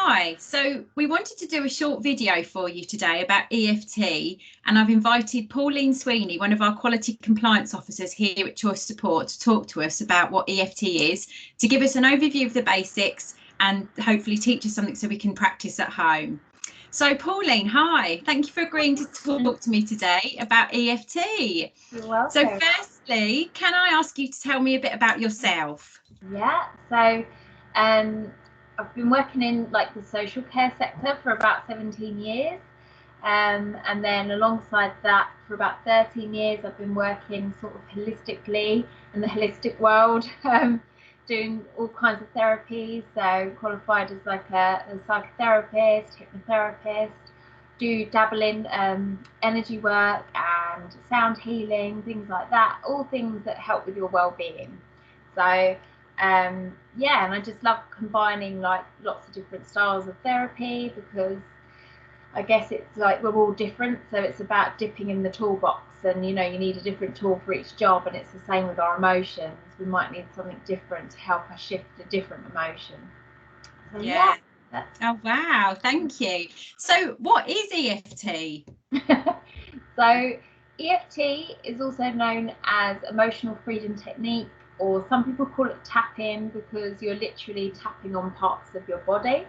Hi, so we wanted to do a short video for you today about EFT, and I've invited Pauline Sweeney, one of our quality compliance officers here at Choice Support, to talk to us about what EFT is, to give us an overview of the basics and hopefully teach us something so we can practice at home. So Pauline, hi, thank you for agreeing to talk to me today about EFT. You're welcome. So firstly, can I ask you to tell me a bit about yourself? Yeah, so I've been working in like the social care sector for about 17 years, and then alongside that for about 13 years I've been working sort of holistically in the holistic world, doing all kinds of therapies, so qualified as like a psychotherapist, hypnotherapist, do dabble in energy work and sound healing, things like that, all things that help with your well-being. So yeah, and I just love combining like lots of different styles of therapy, because I guess it's like we're all different, so it's about dipping in the toolbox, and you know, you need a different tool for each job, and it's the same with our emotions. We might need something different to help us shift a different emotion. So, yeah. Oh wow, thank you. So what is EFT? So EFT is also known as emotional freedom technique, or some people call it tap-in, because you're literally tapping on parts of your body.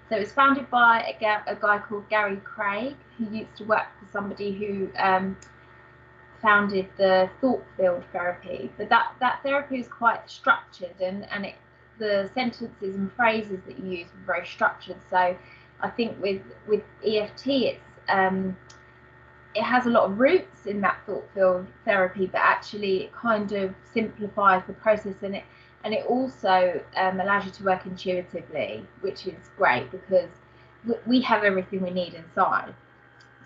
So it's founded by a guy called Gary Craig, who used to work for somebody who founded the thought field therapy. But that therapy is quite structured, and the sentences and phrases that you use are very structured. So I think with EFT, it has a lot of roots in that thought field therapy, but actually it kind of simplifies the process, and it also allows you to work intuitively, which is great because we have everything we need inside.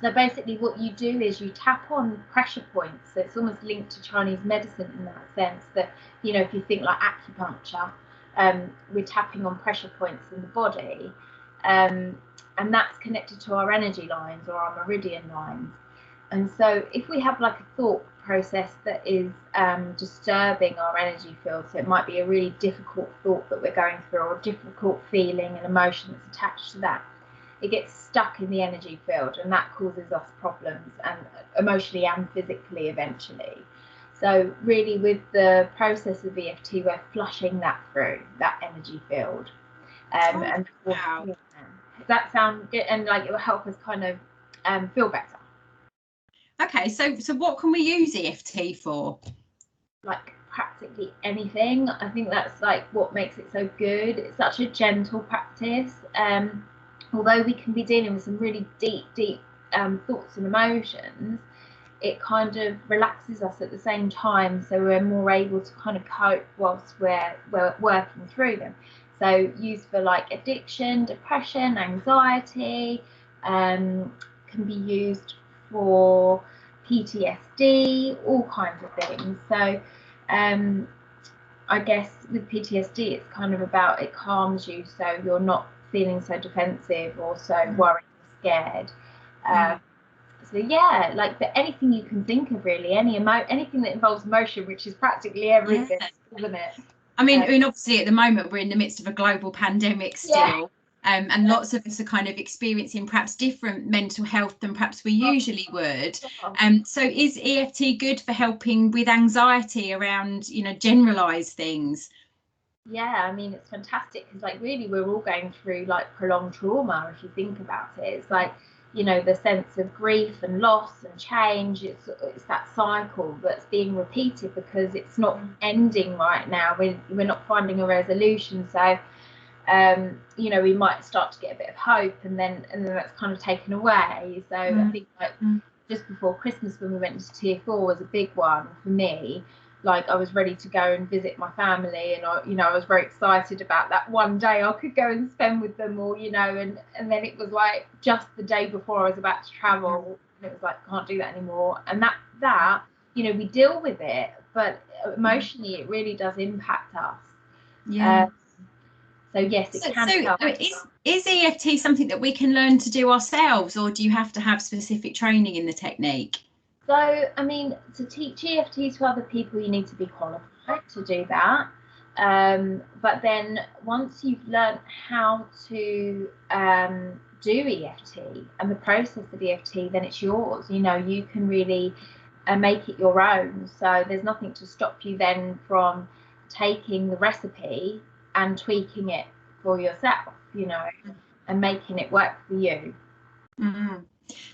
So basically what you do is you tap on pressure points. So it's almost linked to Chinese medicine in that sense, that, you know, if you think like acupuncture, we're tapping on pressure points in the body, and that's connected to our energy lines or our meridian lines. And so if we have like a thought process that is disturbing our energy field, so it might be a really difficult thought that we're going through, or a difficult feeling and emotion that's attached to that, it gets stuck in the energy field, and that causes us problems, and emotionally and physically eventually. So really with the process of EFT, we're flushing that through that energy field. And wow. Yeah, does that sound good? And like it will help us kind of feel better. Okay, so what can we use EFT for? Like practically anything. I think that's like what makes it so good. It's such a gentle practice. Although we can be dealing with some really deep thoughts and emotions, it kind of relaxes us at the same time, so we're more able to kind of cope whilst we're working through them. So used for like addiction, depression, anxiety, can be used for PTSD, all kinds of things. So I guess with PTSD, it's kind of about, it calms you, so you're not feeling so defensive or so worried or scared. So yeah, like anything you can think of, really, anything that involves emotion, which is practically everything, isn't it? I mean, obviously at the moment we're in the midst of a global pandemic still. And lots of us are kind of experiencing perhaps different mental health than perhaps we usually would. So is EFT good for helping with anxiety around, you know, generalized things? Yeah, I mean, it's fantastic, because like really we're all going through like prolonged trauma, if you think about it. It's like, you know, the sense of grief and loss and change, it's that cycle that's being repeated because it's not ending right now. We're not finding a resolution. So you know, we might start to get a bit of hope, and then that's kind of taken away. So I think like just before Christmas, when we went to Tier 4, was a big one for me. Like I was ready to go and visit my family, and I was very excited about that one day I could go and spend with them, or and then it was like just the day before I was about to travel, and it was like, can't do that anymore. And that we deal with it, but emotionally it really does impact us. So yes, it can help. Is EFT something that we can learn to do ourselves, or do you have to have specific training in the technique? So, I mean, to teach EFT to other people, you need to be qualified to do that. But then once you've learned how to do EFT and the process of EFT, then it's yours. You know, you can really make it your own. So there's nothing to stop you then from taking the recipe and tweaking it for yourself, you know, and making it work for you. Mm.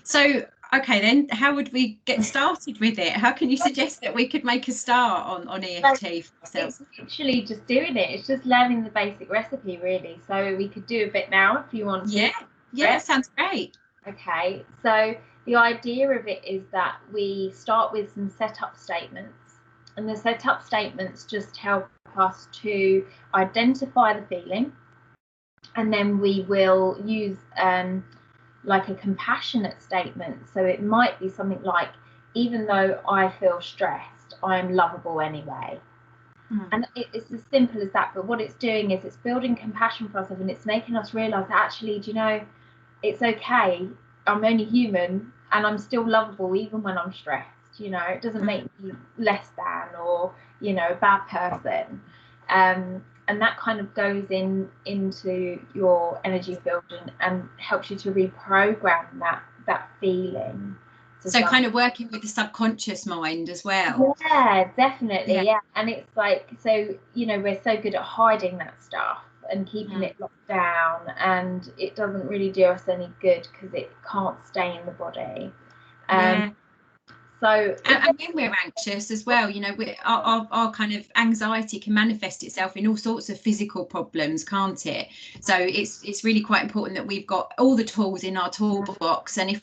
So, okay, then how would we get started with it? How can you suggest that we could make a start on EFT for ourselves? It's literally just doing it. It's just learning the basic recipe, really. So we could do a bit now if you want to. Yeah, that sounds great. Okay, so the idea of it is that we start with some setup statements, and the setup statements just help us to identify the feeling, and then we will use like a compassionate statement. So it might be something like, even though I feel stressed, I am lovable anyway. And it's as simple as that, but what it's doing is it's building compassion for ourselves, and it's making us realize that actually, do you know, it's okay, I'm only human and I'm still lovable even when I'm stressed. You know, it doesn't make me less than, or, you know, a bad person. And that kind of goes into your energy field and helps you to reprogram that feeling. So kind of working with the subconscious mind as well. Yeah, definitely. Yeah. And it's like, so, you know, we're so good at hiding that stuff and keeping it locked down, and it doesn't really do us any good because it can't stay in the body. So, and when we're anxious as well, you know, our kind of anxiety can manifest itself in all sorts of physical problems, can't it? So it's really quite important that we've got all the tools in our toolbox, and if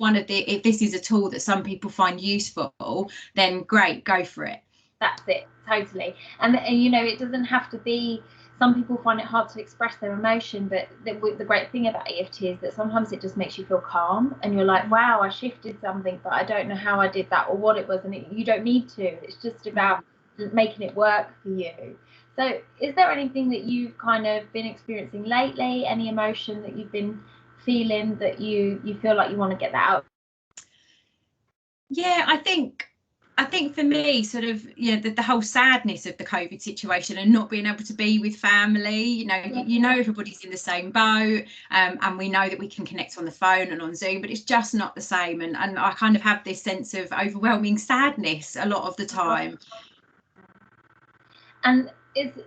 this is a tool that some people find useful, then great, go for it. That's it, totally. And you know, it doesn't have to be. Some people find it hard to express their emotion, but the great thing about EFT is that sometimes it just makes you feel calm, and you're like, wow, I shifted something, but I don't know how I did that or what it was, and you don't need to. It's just about making it work for you. So is there anything that you've kind of been experiencing lately, any emotion that you've been feeling that you feel like you want to get that out? Yeah, I think for me, sort of, you know, the whole sadness of the COVID situation and not being able to be with family, you know, everybody's in the same boat, and we know that we can connect on the phone and on Zoom, but it's just not the same. And I kind of have this sense of overwhelming sadness a lot of the time. And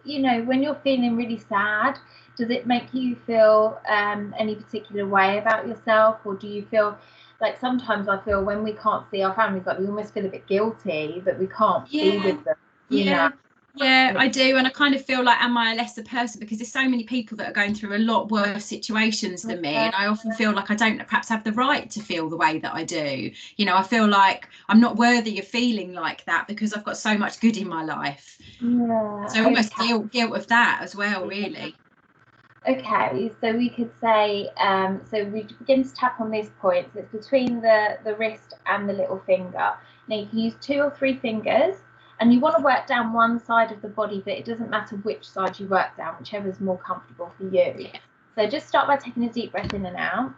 you know, when you're feeling really sad, does it make you feel any particular way about yourself, or do you feel like, sometimes I feel when we can't see our families, like we almost feel a bit guilty that we can't be with them, you know? Yeah, I do. And I kind of feel like, am I a lesser person? Because there's so many people that are going through a lot worse situations than me. And I often feel like I don't perhaps have the right to feel the way that I do. You know, I feel like I'm not worthy of feeling like that because I've got so much good in my life. Yeah, so almost guilt of that as well, really. Okay, so we could say, so we begin to tap on these points. It's between the wrist and the little finger. Now you can use 2 or 3 fingers, and you want to work down one side of the body, but it doesn't matter which side you work down, whichever is more comfortable for you. Yeah. So just start by taking a deep breath in and out.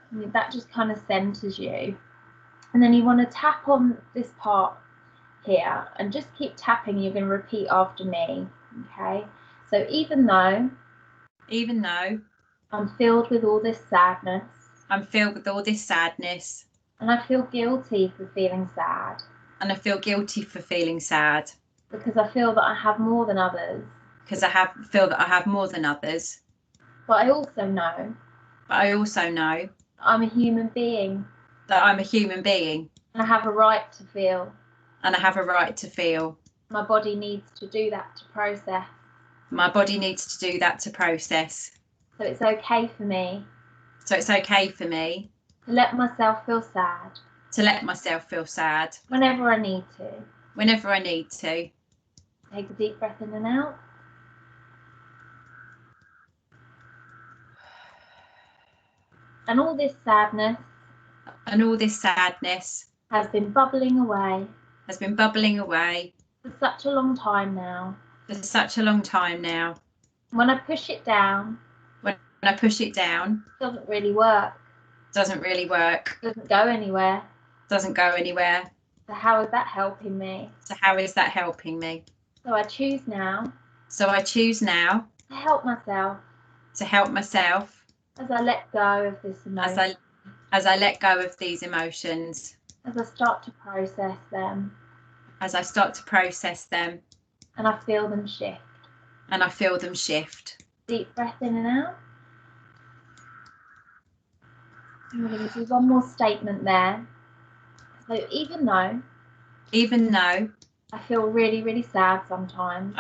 And that just kind of centers you. And then you want to tap on this part here, and just keep tapping. You're going to repeat after me, okay? So even though I'm filled with all this sadness, and I feel guilty for feeling sad, because I feel that I have more than others, but I also know I'm a human being, and I have a right to feel, my body needs to do that to process. So it's okay for me to let myself feel sad, whenever I need to. Take a deep breath in and out. And all this sadness has been bubbling away for such a long time now. When I push it down, it doesn't really work. Doesn't go anywhere. So how is that helping me? So I choose now. So I choose now To help myself. To help myself. As I let go of this emotion. As I let go of these emotions. As I start to process them. As I start to process them. And I feel them shift. And I feel them shift. Deep breath in and out. And we're going to do one more statement there. So even though I feel really, really sad sometimes.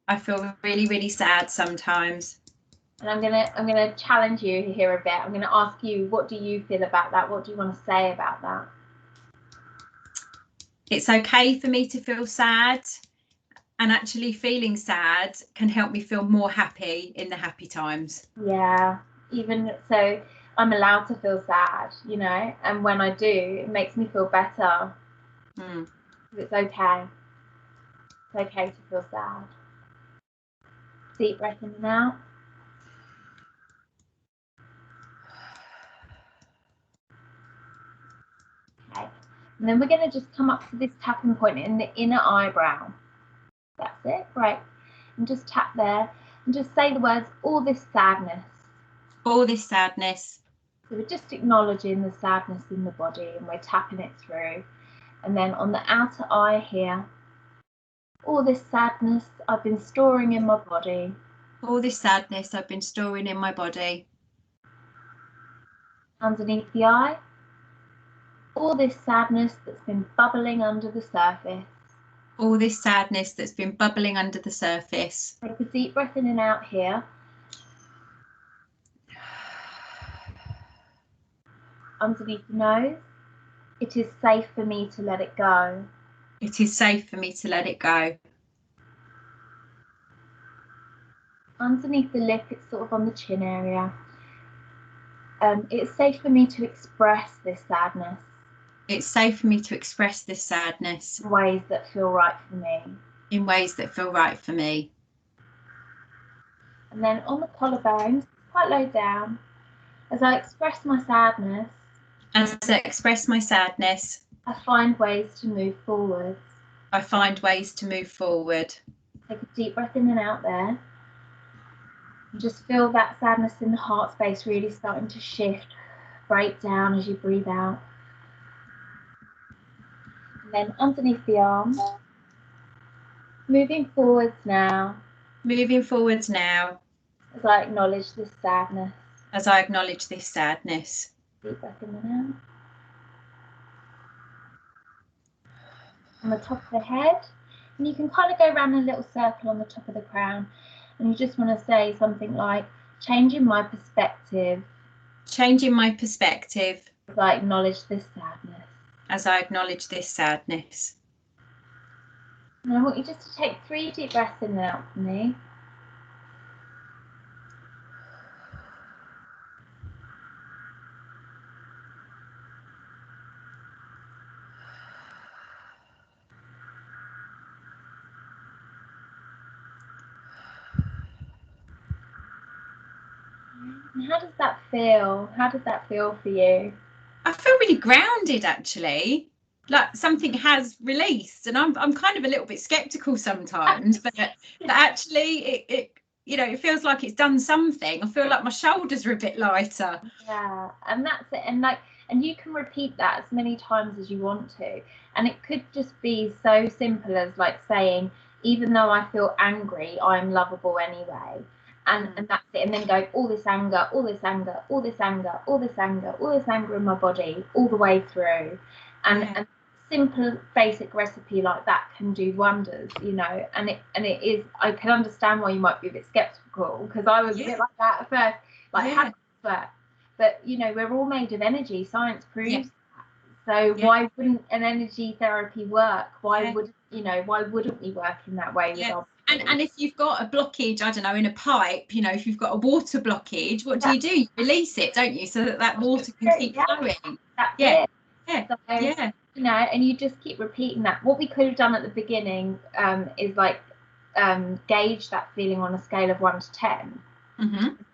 I feel really, really sad sometimes. And I'm gonna challenge you here a bit. I'm gonna ask you, what do you feel about that? What do you want to say about that? It's okay for me to feel sad, and actually feeling sad can help me feel more happy in the happy times. Yeah, even so, I'm allowed to feel sad, you know, and when I do, it makes me feel better. It's okay. It's okay to feel sad. Deep breath in and out. Okay. And then we're going to just come up to this tapping point in the inner eyebrow. That's it, great. And just tap there and just say the words, all this sadness. All this sadness. So we're just acknowledging the sadness in the body and we're tapping it through. And then on the outer eye here, all this sadness I've been storing in my body. All this sadness I've been storing in my body. Underneath the eye, all this sadness that's been bubbling under the surface. All this sadness that's been bubbling under the surface. Take a deep breath in and out here. Underneath the nose, it is safe for me to let it go. It is safe for me to let it go. Underneath the lip, it's sort of on the chin area. It's safe for me to express this sadness. It's safe for me to express this sadness. In ways that feel right for me. In ways that feel right for me. And then on the collarbones, quite low down, as I express my sadness. As I express my sadness. I find ways to move forward. I find ways to move forward. Take a deep breath in and out there. And just feel that sadness in the heart space really starting to shift, break down as you breathe out. And then underneath the arms, moving forwards now. Moving forwards now. As I acknowledge this sadness. As I acknowledge this sadness. Deep breath in and out. On the top of the head, and you can kind of go around a little circle on the top of the crown, and you just want to say something like, changing my perspective. Changing my perspective. As I acknowledge this sadness. As I acknowledge this sadness. And I want you just to take 3 deep breaths in and out for me. And how does that feel? How did that feel for you? I feel really grounded, actually. Like something has released, and I'm kind of a little bit skeptical sometimes, but actually it feels like it's done something. I feel like my shoulders are a bit lighter. Yeah, and that's it. And you can repeat that as many times as you want to. And it could just be so simple as like saying, even though I feel angry, I'm lovable anyway. And that's it. And then go, all this anger, all this anger, all this anger, all this anger, all this anger in my body, all the way through. And simple basic recipe like that can do wonders, you know. And it is, I can understand why you might be a bit skeptical, because I was a bit like that at first, like how does this work? But you know, we're all made of energy. Science proves that. So why wouldn't an energy therapy work? Why wouldn't we work in that way with our bodies? And if you've got a blockage, I don't know, in a pipe, you know, if you've got a water blockage, what do? You release it, don't you, so that water can keep flowing. That's it. So, you know, and you just keep repeating that. What we could have done at the beginning is like gauge that feeling on a scale of 1 to 10.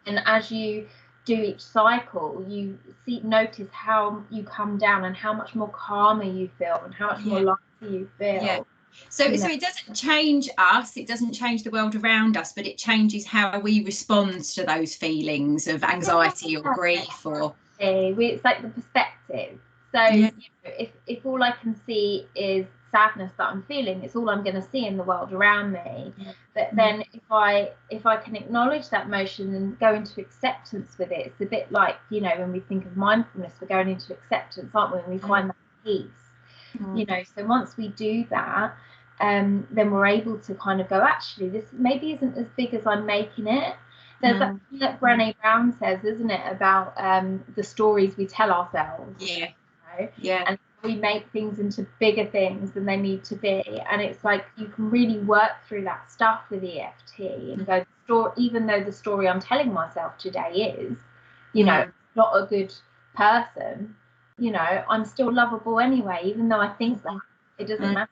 And as you do each cycle, you notice how you come down and how much more calmer you feel and how much more lighter you feel. So it doesn't change us, it doesn't change the world around us, but it changes how we respond to those feelings of anxiety or grief, or it's like the perspective. So yeah. if all I can see is sadness that I'm feeling, it's all I'm going to see in the world around me. But then if I can acknowledge that emotion and go into acceptance with it, it's a bit like, you know, when we think of mindfulness, we're going into acceptance, aren't we? And we find that peace. You know, so once we do that, then we're able to kind of go, actually, this maybe isn't as big as I'm making it. There's that thing that Brené Brown says, isn't it, about the stories we tell ourselves. Yeah. You know? Yeah. And we make things into bigger things than they need to be. And it's like you can really work through that stuff with EFT and go, even though the story I'm telling myself today is, you know, not a good person, you know, I'm still lovable anyway, even though I think that. It doesn't matter.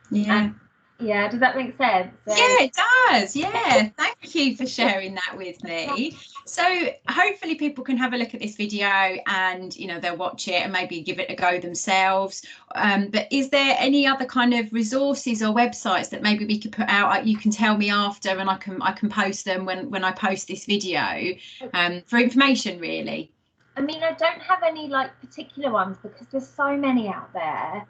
Yeah. Yeah, does that make sense? Yeah, it does. Yeah, thank you for sharing that with me. So hopefully people can have a look at this video and, you know, they'll watch it and maybe give it a go themselves. But is there any other kind of resources or websites that maybe we could put out? You can tell me after, and I can post them when I post this video, for information, really. I mean, I don't have any like particular ones because there's so many out there.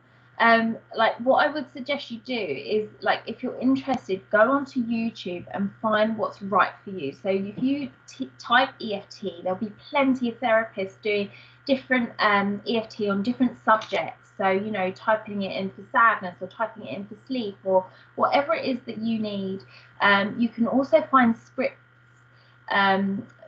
Like what I would suggest you do is, like, if you're interested, go onto YouTube and find what's right for you. So if you type EFT, there'll be plenty of therapists doing different EFT on different subjects. So, you know, typing it in for sadness or typing it in for sleep or whatever it is that you need. You can also find scripts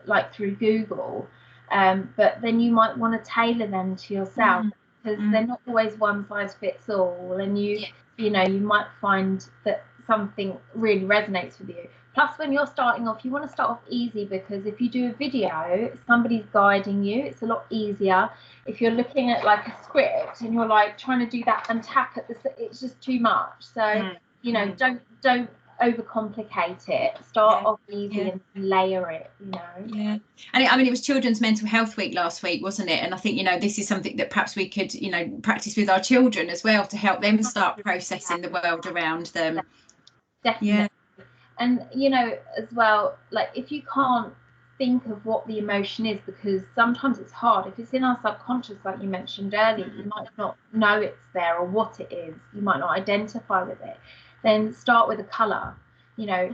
like through Google. But then you might want to tailor them to yourself because they're not always one size fits all, and you know, you might find that something really resonates with you. Plus, when you're starting off, you want to start off easy, because if you do a video, somebody's guiding you, it's a lot easier. If you're looking at like a script and you're like trying to do that and tap at it's just too much. So you know, don't overcomplicate it. Start off easy and layer it, you know. Yeah. And I mean, it was Children's Mental Health Week last week, wasn't it? And I think, you know, this is something that perhaps we could, you know, practice with our children as well, to help them start processing the world around them. Definitely. Yeah. And, you know, as well, like if you can't think of what the emotion is, because sometimes it's hard, if it's in our subconscious, like you mentioned earlier, you might not know it's there or what it is, you might not identify with it. Then start with a colour, you know,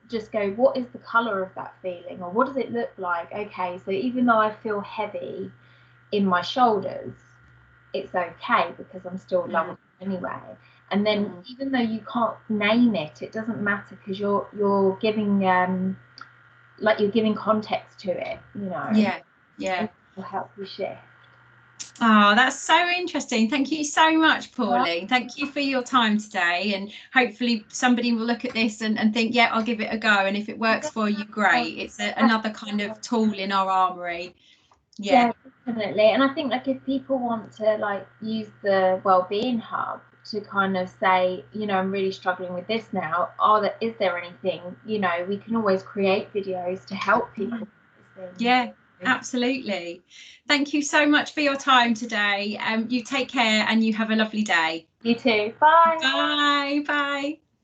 just go, what is the colour of that feeling, or what does it look like? Okay, so even though I feel heavy in my shoulders, it's okay because I'm still lovable anyway. And then even though you can't name it, it doesn't matter, because you're giving like you're giving context to it, you know. Yeah. And it will help you shift. Oh, that's so interesting. Thank you so much, Pauline. Thank you for your time today, and hopefully somebody will look at this and think, yeah, I'll give it a go, and if it works for you, great. It's another kind of tool in our armory. Yeah, definitely. And I think, like, if people want to like use the Wellbeing Hub to kind of say, you know, I'm really struggling with this now, is there anything, you know, we can always create videos to help people with these things. Yeah, absolutely. Thank you so much for your time today. You take care and you have a lovely day. You too. Bye. Bye. Bye.